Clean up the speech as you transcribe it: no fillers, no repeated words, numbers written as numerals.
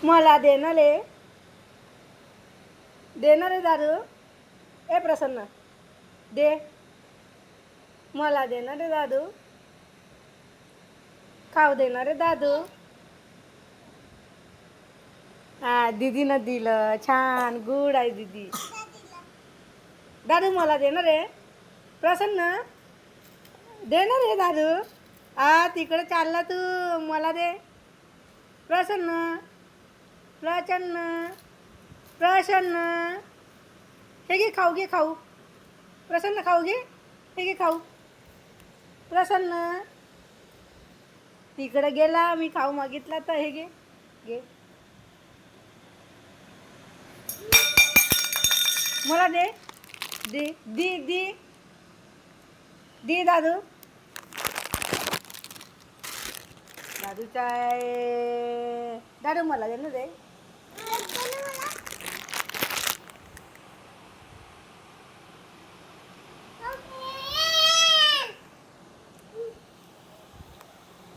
मला देणार रे, देणार रे दादू. ए प्रसन्न दे, मला देणार रे दादू. खाऊ देणार रे दादू. हा दीदीनं दिलं, छान गुड आहे दीदी. दादू मला देणार रे, प्रसन्न देणार रे दादू. हा तिकडे चालला तू, मला दे. प्रसन्न प्रसन्न प्रसन्न हे घे खाऊ, घे खाऊ. प्रसन्न खाऊ घे, हे घे खाऊ. प्रसन्न तिकडे गेला, मी खाऊ मागितला तर हे घे, घे. मला दे, दे दी दी दी दादू. दादूचा आहे दादू, मला दे ना दे.